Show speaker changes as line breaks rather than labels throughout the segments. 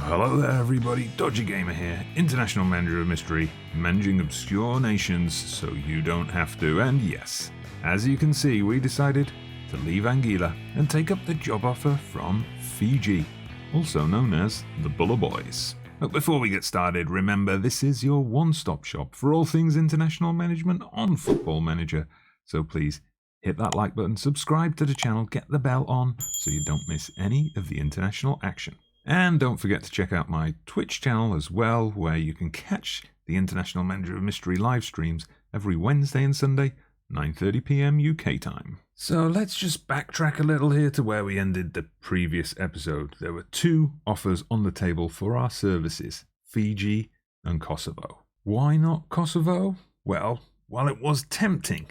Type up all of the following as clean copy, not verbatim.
Hello there everybody, Dodgy Gamer here, International Manager of Mystery, managing obscure nations so you don't have to. And yes, as you can see, we decided to leave Anguilla and take up the job offer from Fiji, also known as the Buller Boys. But before we get started, remember this is your one-stop shop for all things international management on Football Manager. So please hit that like button, subscribe to the channel, get the bell on so you don't miss any of the international action. And don't forget to check out my Twitch channel as well, where you can catch the International Manager of Mystery live streams every Wednesday and Sunday, 9:30 PM UK time. So let's just backtrack a little here to where we ended the previous episode. There were two offers on the table for our services, Fiji and Kosovo. Why not Kosovo? Well, while it was tempting,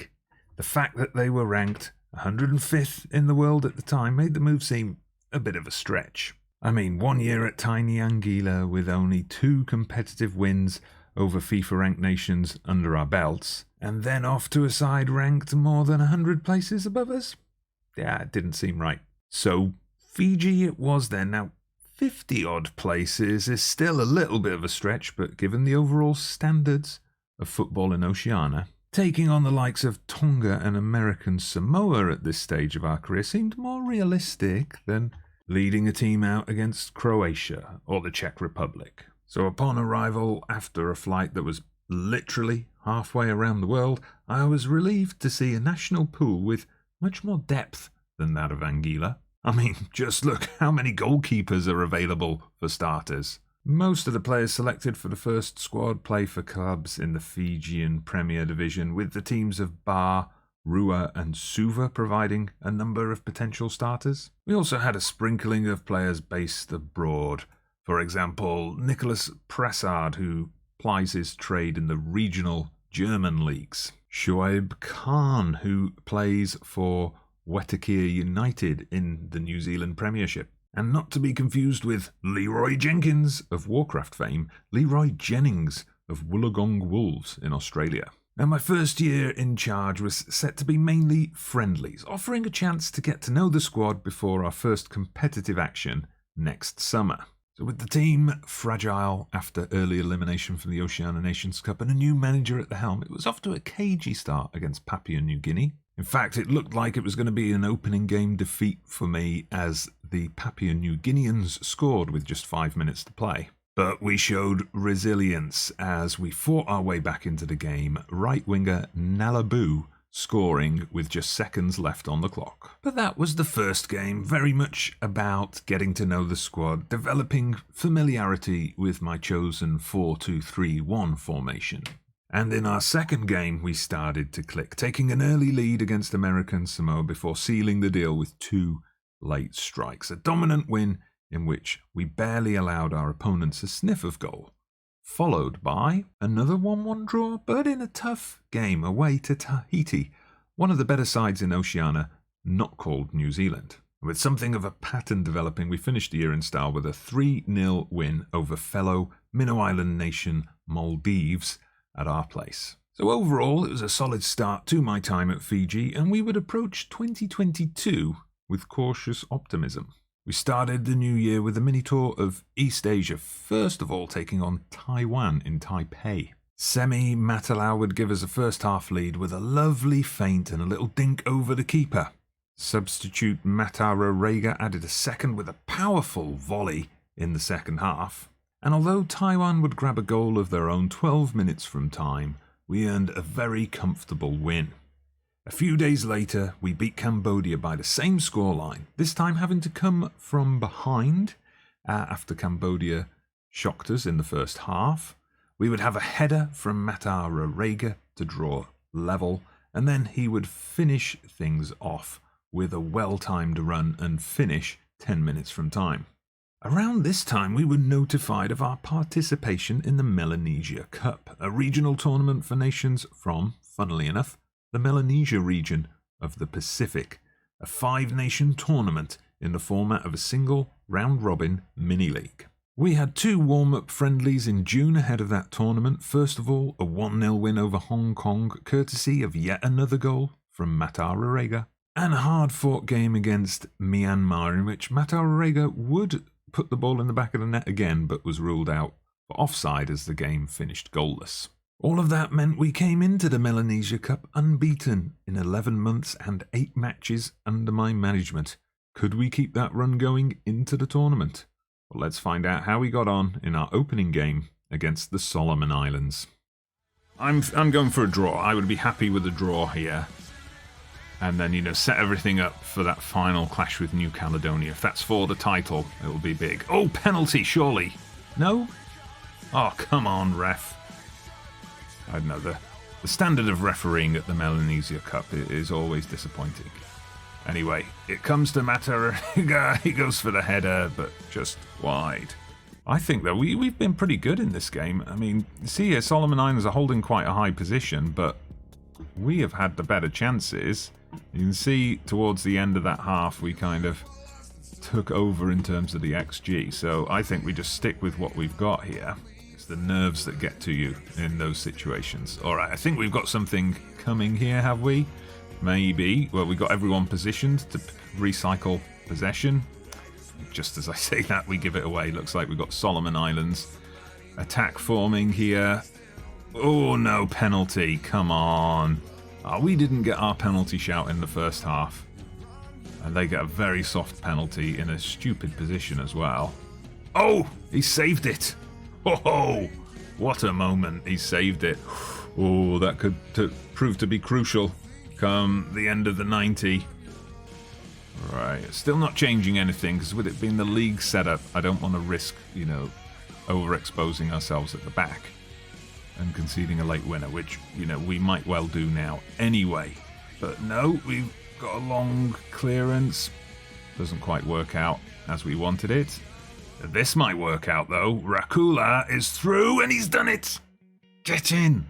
the fact that they were ranked 105th in the world at the time made the move seem a bit of a stretch. I mean, 1 year at tiny Anguilla with only 2 competitive wins over FIFA-ranked nations under our belts, and then off to a side ranked more than 100 places above us? Yeah, it didn't seem right. So, Fiji it was then. Now, 50-odd places is still a little bit of a stretch, but given the overall standards of football in Oceania, taking on the likes of Tonga and American Samoa at this stage of our career seemed more realistic than leading a team out against Croatia or the Czech Republic. So upon arrival, after a flight that was literally halfway around the world, I was relieved to see a national pool with much more depth than that of Anguilla. I mean, just look how many goalkeepers are available for starters. Most of the players selected for the first squad play for clubs in the Fijian Premier Division, with the teams of Bar, Rua and Suva providing a number of potential starters. We also had a sprinkling of players based abroad. For example, Nicholas Pressard, who plies his trade in the regional German leagues. Shoaib Khan, who plays for Waitakere United in the New Zealand Premiership. And not to be confused with Leroy Jenkins of Warcraft fame, Leroy Jennings of Wollongong Wolves in Australia. Now, my first year in charge was set to be mainly friendlies, offering a chance to get to know the squad before our first competitive action next summer. So with the team fragile after early elimination from the Oceania Nations Cup and a new manager at the helm, it was off to a cagey start against Papua New Guinea. In fact, it looked like it was going to be an opening game defeat for me as the Papua New Guineans scored with just 5 minutes to play. But we showed resilience as we fought our way back into the game, right winger Nalabu scoring with just seconds left on the clock. But that was the first game, very much about getting to know the squad, developing familiarity with my chosen 4-2-3-1 formation. And in our second game we started to click, taking an early lead against American Samoa before sealing the deal with 2 late strikes. A dominant win in which we barely allowed our opponents a sniff of goal, followed by another 1-1 draw, but in a tough game away to Tahiti, one of the better sides in Oceania, not called New Zealand. With something of a pattern developing, we finished the year in style with a 3-0 win over fellow Minnow Island nation Maldives at our place. So overall, it was a solid start to my time at Fiji, and we would approach 2022 with cautious optimism. We started the new year with a mini tour of East Asia, first of all taking on Taiwan in Taipei. Semi Matalau would give us a first half lead with a lovely feint and a little dink over the keeper. Substitute Matara Rega added a second with a powerful volley in the second half. And although Taiwan would grab a goal of their own 12 minutes from time, we earned a very comfortable win. A few days later, we beat Cambodia by the same scoreline, this time having to come from behind after Cambodia shocked us in the first half. We would have a header from Matara Rega to draw level, and then he would finish things off with a well-timed run and finish 10 minutes from time. Around this time, we were notified of our participation in the Melanesia Cup, a regional tournament for nations from, funnily enough, the Melanesia region of the Pacific, a 5-nation tournament in the format of a single round-robin mini-league. We had 2 warm-up friendlies in June ahead of that tournament. First of all, a 1-0 win over Hong Kong, courtesy of yet another goal from Matara Rega, and a hard-fought game against Myanmar in which Matara Rega would put the ball in the back of the net again, but was ruled out for offside as the game finished goalless. All of that meant we came into the Melanesia Cup unbeaten in 11 months and 8 matches under my management. Could we keep that run going into the tournament? Well, let's find out how we got on in our opening game against the Solomon Islands. I'm going for a draw. I would be happy with a draw here. And then, set everything up for that final clash with New Caledonia. If that's for the title, it will be big. Oh, penalty, surely. No? Oh, come on, ref. I don't know, the standard of refereeing at the Melanesia Cup is always disappointing. Anyway, it comes to Matariga. He goes for the header, but just wide. I think, though, we've been pretty good in this game. I mean, see here, Solomon Islands are holding quite a high position, but we have had the better chances. You can see towards the end of that half, we kind of took over in terms of the XG. So I think we just stick with what we've got here. The nerves that get to you in those situations. Alright, I think we've got something coming here, have we? Maybe. Well, we got everyone positioned to recycle possession. Just as I say that, we give it away. Looks like we've got Solomon Islands attack forming here. Oh no, penalty. Come on. Oh, we didn't get our penalty shout in the first half. And they get a very soft penalty in a stupid position as well. Oh, he saved it. Oh, what a moment. He saved it. Oh, that could prove to be crucial come the end of the 90. Right, still not changing anything, because with it being the league setup, I don't want to risk, overexposing ourselves at the back and conceding a late winner, which, we might well do now anyway. But no, we've got a long clearance. Doesn't quite work out as we wanted it. This might work out, though. Rakula is through, and he's done it! Get in!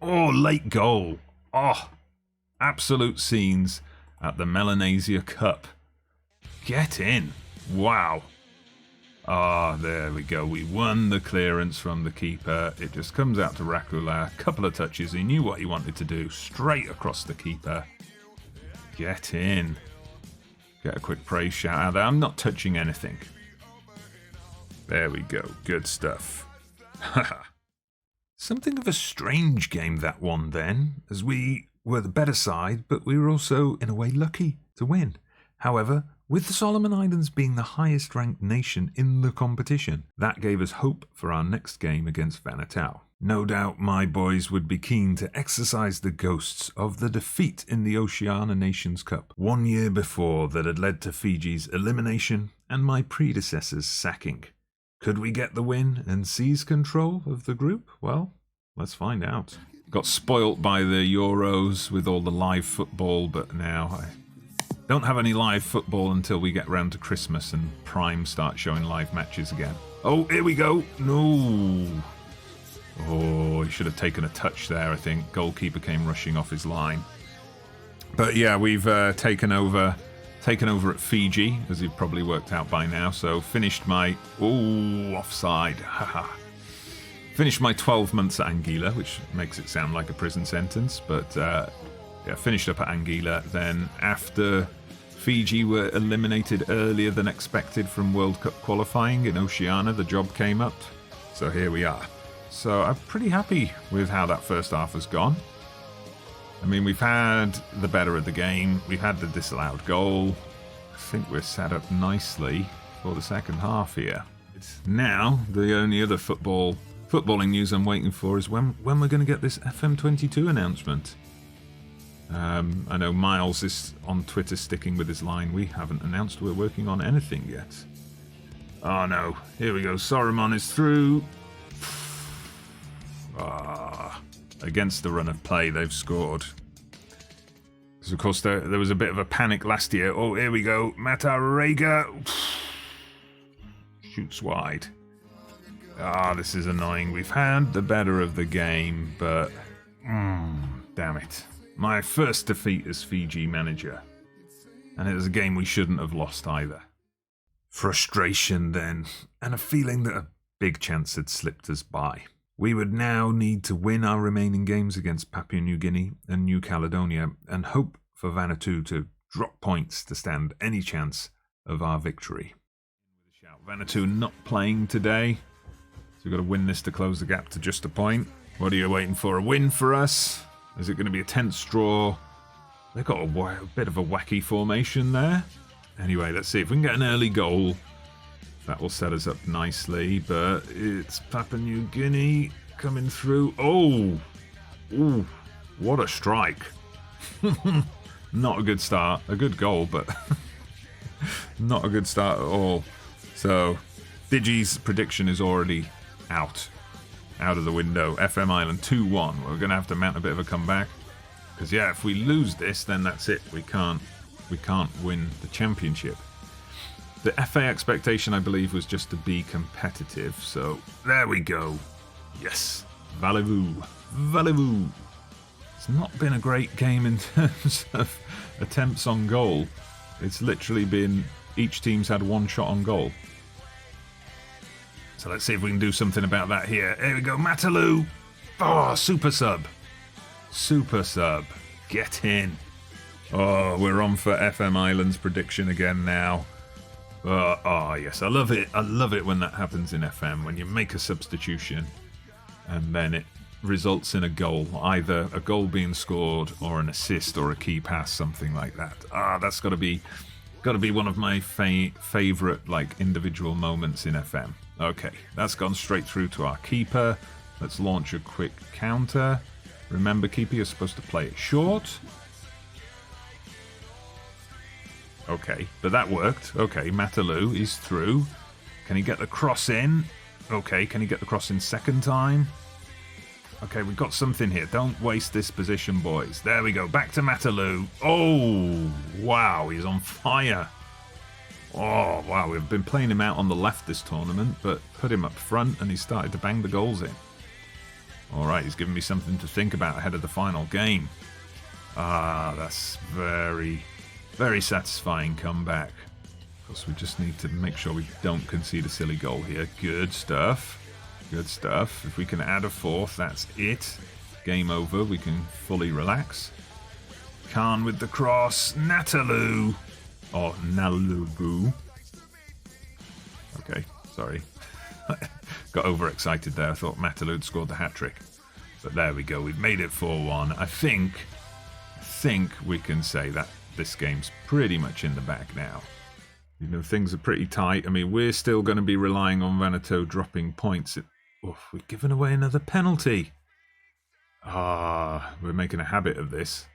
Oh, late goal. Oh, absolute scenes at the Melanesia Cup. Get in. Wow. Ah, there we go. We won the clearance from the keeper. It just comes out to Rakula. A couple of touches. He knew what he wanted to do. Straight across the keeper. Get in. Get a quick praise shout out there. I'm not touching anything. There we go. Good stuff. Something of a strange game, that one, then, as we were the better side, but we were also, in a way, lucky to win. However, with the Solomon Islands being the highest-ranked nation in the competition, that gave us hope for our next game against Vanuatu. No doubt my boys would be keen to exorcise the ghosts of the defeat in the Oceania Nations Cup 1 year before that had led to Fiji's elimination and my predecessor's sacking. Could we get the win and seize control of the group? Well, let's find out. Got spoilt by the Euros with all the live football, but now I don't have any live football until we get round to Christmas and Prime starts showing live matches again. Oh, here we go. No. Oh, he should have taken a touch there, I think. Goalkeeper came rushing off his line. But yeah, we've taken over at Fiji, as you've probably worked out by now. So finished my... Oh, offside. Haha. Finished my 12 months at Anguilla, which makes it sound like a prison sentence. But yeah, finished up at Anguilla. Then after Fiji were eliminated earlier than expected from World Cup qualifying in Oceania, the job came up. So here we are. So I'm pretty happy with how that first half has gone. I mean, we've had the better of the game. We've had the disallowed goal. I think we're set up nicely for the second half here. Now, the only other footballing news I'm waiting for is when we're going to get this FM22 announcement. I know Miles is on Twitter sticking with his line. We haven't announced we're working on anything yet. Oh no, here we go. Saruman is through. Against the run of play, they've scored. Because, of course, there was a bit of a panic last year. Oh, here we go. Matarega shoots wide. This is annoying. We've had the better of the game, but... damn it. My first defeat as Fiji manager. And it was a game we shouldn't have lost either. Frustration, then, and a feeling that a big chance had slipped us by. We would now need to win our remaining games against Papua New Guinea and New Caledonia and hope for Vanuatu to drop points to stand any chance of our victory. Vanuatu not playing today, so we've got to win this to close the gap to just a point. What are you waiting for? A win for us? Is it going to be a tense draw? They've got a bit of a wacky formation there. Anyway, let's see if we can get an early goal. That will set us up nicely, but it's Papua New Guinea coming through. Oh! Ooh, what a strike. Not a good start. A good goal, but not a good start at all. So, Digi's prediction is already out of the window. FM Island 2-1. We're going to have to mount a bit of a comeback. Because, yeah, if we lose this, then that's it. We can't win the championship. The FA expectation, I believe, was just to be competitive. So, there we go. Yes. Valez-vous. Valez-vous. It's not been a great game in terms of attempts on goal. It's literally been each team's had one shot on goal. So let's see if we can do something about that here. Here we go, Matalu. Oh, super sub. Super sub. Get in. Oh, we're on for FM Island's prediction again now. Oh, yes, I love it. I love it when that happens in FM, when you make a substitution and then it results in a goal, either a goal being scored or an assist or a key pass, something like that. That's got to be one of my favorite individual moments in FM. Okay, that's gone straight through to our keeper. Let's launch a quick counter. Remember, keeper, you're supposed to play it short. Okay, but that worked. Okay, Matalu is through. Can he get the cross in? Okay, can he get the cross in second time? Okay, we've got something here. Don't waste this position, boys. There we go. Back to Matalu. Oh, wow. He's on fire. Oh, wow. We've been playing him out on the left this tournament, but put him up front and he started to bang the goals in. All right, he's given me something to think about ahead of the final game. That's very, very satisfying comeback. Of course, we just need to make sure we don't concede a silly goal here. Good stuff. Good stuff. If we can add a fourth, that's it. Game over. We can fully relax. Khan with the cross. Natalu. Or Nalubu. Okay, sorry. Got overexcited there. I thought Matalu had scored the hat-trick. But there we go. We've made it 4-1. I think we can say that this game's pretty much in the bag now. You know, things are pretty tight. I mean, we're still going to be relying on Vanuatu dropping points. We've given away another penalty. We're making a habit of this.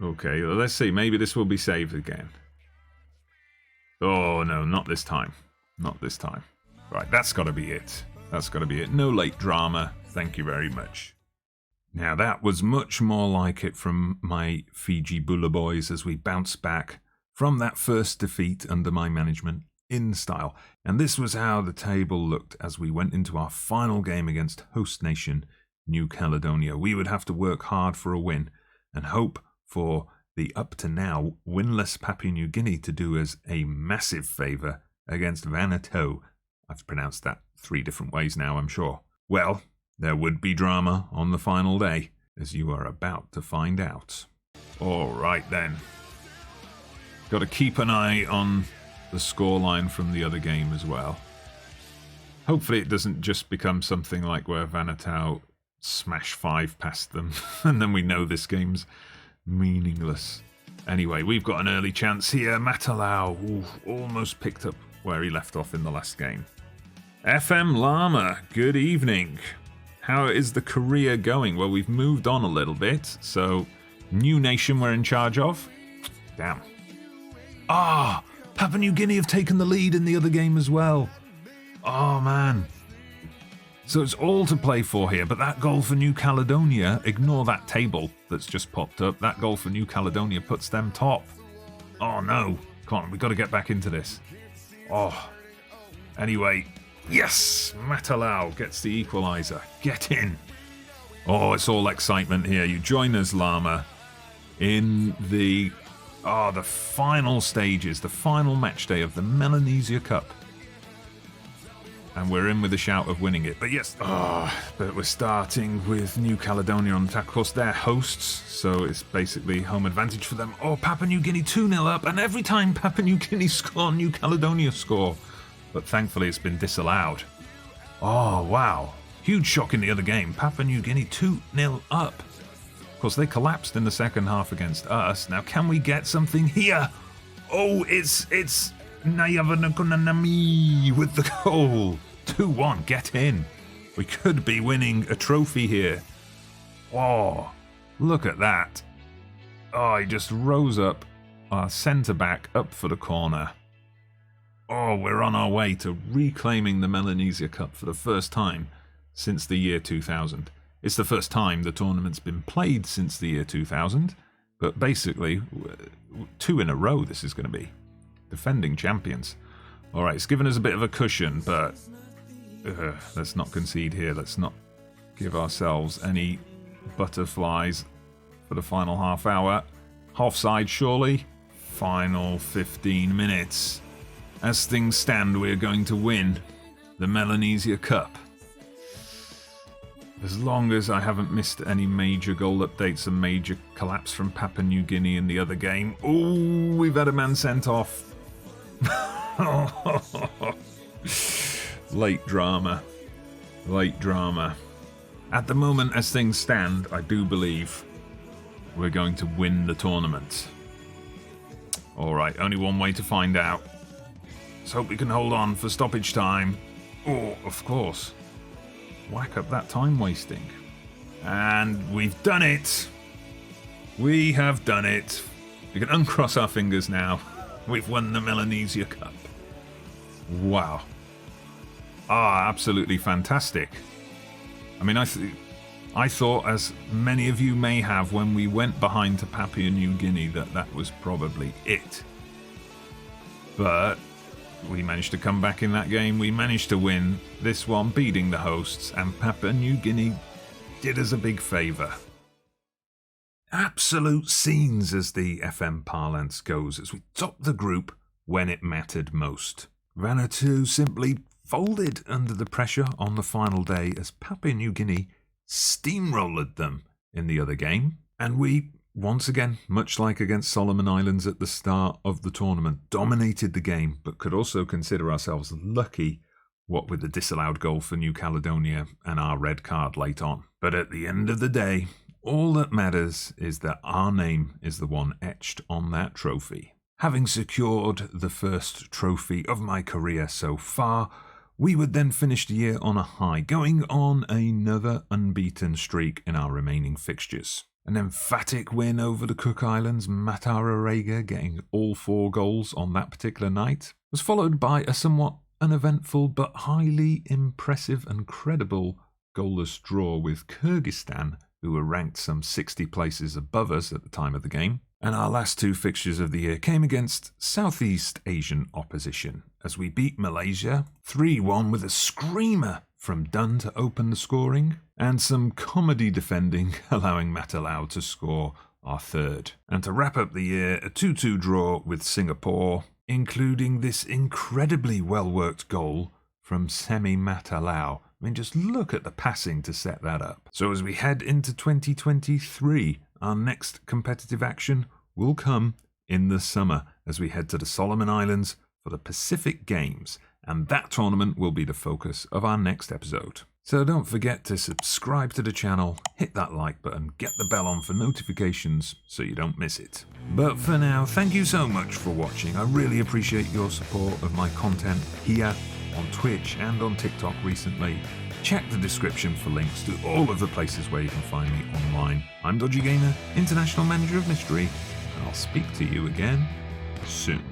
Okay, well, let's see. Maybe this will be saved again. Oh, no, not this time. Not this time. Right, that's got to be it. That's got to be it. No late drama. Thank you very much. Now, that was much more like it from my Fiji Bula boys as we bounce back from that first defeat under my management in style. And this was how the table looked as we went into our final game against host nation New Caledonia. We would have to work hard for a win and hope for the up to now winless Papua New Guinea to do us a massive favour against Vanuatu. I've pronounced that 3 different ways now, I'm sure. Well, there would be drama on the final day, as you are about to find out. All right then. Got to keep an eye on the scoreline from the other game as well. Hopefully it doesn't just become something like where Vanuatu smash 5 past them and then we know this game's meaningless. Anyway, we've got an early chance here. Matalau almost picked up where he left off in the last game. FM Llama, good evening. How is the career going? Well, we've moved on a little bit, so new nation we're in charge of. Damn. Papua New Guinea have taken the lead in the other game as well. Oh, man. So it's all to play for here, but that goal for New Caledonia, ignore that table that's just popped up. That goal for New Caledonia puts them top. Oh, no. Come on, we've got to get back into this. Oh. Anyway, yes! Matalau gets the equaliser. Get in. Oh, it's all excitement here. You join us, Llama, in the final stages, the final match day of the Melanesian Cup. and we're in with a shout of winning it. But yes, but we're starting with New Caledonia on attack. Of course, they're hosts, so it's basically home advantage for them. Oh, Papua New Guinea 2-0 up, and every time Papua New Guinea score, New Caledonia score. But thankfully it's been disallowed. Oh, wow. Huge shock in the other game. Papua New Guinea 2-0 up. Of course, they collapsed in the second half against us. Now, can we get something here? Oh, it's Nayavankunanami with the goal. 2-1, get in. We could be winning a trophy here. Oh, look at that. Oh, he just rose up, our centre-back up for the corner. Oh, we're on our way to reclaiming the Melanesian Cup for the first time since the year 2000. It's the first time the tournament's been played since the year 2000, but basically 2 in a row this is going to be. Defending champions. Alright, it's given us a bit of a cushion, but let's not concede here. Let's not give ourselves any butterflies for the final half hour. Offside, surely. Final 15 minutes. As things stand, we're going to win the Melanesian Cup. As long as I haven't missed any major goal updates, a major collapse from Papua New Guinea in the other game. Oh, we've had a man sent off. Late drama. Late drama. At the moment, as things stand, I do believe we're going to win the tournament. Alright, only one way to find out. Let's hope we can hold on for stoppage time. Oh, of course. Whack up that time wasting. And we've done it. We have done it. We can uncross our fingers now. We've won the Melanesian Cup. Wow. Absolutely fantastic. I mean, I thought, as many of you may have, when we went behind to Papua New Guinea, that was probably it. But we managed to come back in that game. We managed to win this one, beating the hosts, and Papua New Guinea did us a big favour. Absolute scenes, as the FM parlance goes, as we topped the group when it mattered most. Vanuatu simply folded under the pressure on the final day as Papua New Guinea steamrollered them in the other game. And we, once again, much like against Solomon Islands at the start of the tournament, dominated the game, but could also consider ourselves lucky, what with the disallowed goal for New Caledonia and our red card late on. But at the end of the day, all that matters is that our name is the one etched on that trophy. Having secured the first trophy of my career so far, we would then finish the year on a high, going on another unbeaten streak in our remaining fixtures. An emphatic win over the Cook Islands, Matararega getting all 4 goals on that particular night, was followed by a somewhat uneventful but highly impressive and credible goalless draw with Kyrgyzstan, who were ranked some 60 places above us at the time of the game. And our last 2 fixtures of the year came against Southeast Asian opposition, as we beat Malaysia 3-1 with a screamer from Dunn to open the scoring, and some comedy defending, allowing Matalau to score our 3rd. And to wrap up the year, a 2-2 draw with Singapore, including this incredibly well-worked goal from Semi Matalau. I mean, just look at the passing to set that up. So as we head into 2023, our next competitive action will come in the summer as we head to the Solomon Islands for the Pacific Games, and that tournament will be the focus of our next episode. So don't forget to subscribe to the channel, hit that like button, get the bell on for notifications so you don't miss it. But for now, thank you so much for watching. I really appreciate your support of my content here on Twitch and on TikTok recently. Check the description for links to all of the places where you can find me online. I'm Dodgy Gamer, International Manager of Mystery, and I'll speak to you again soon.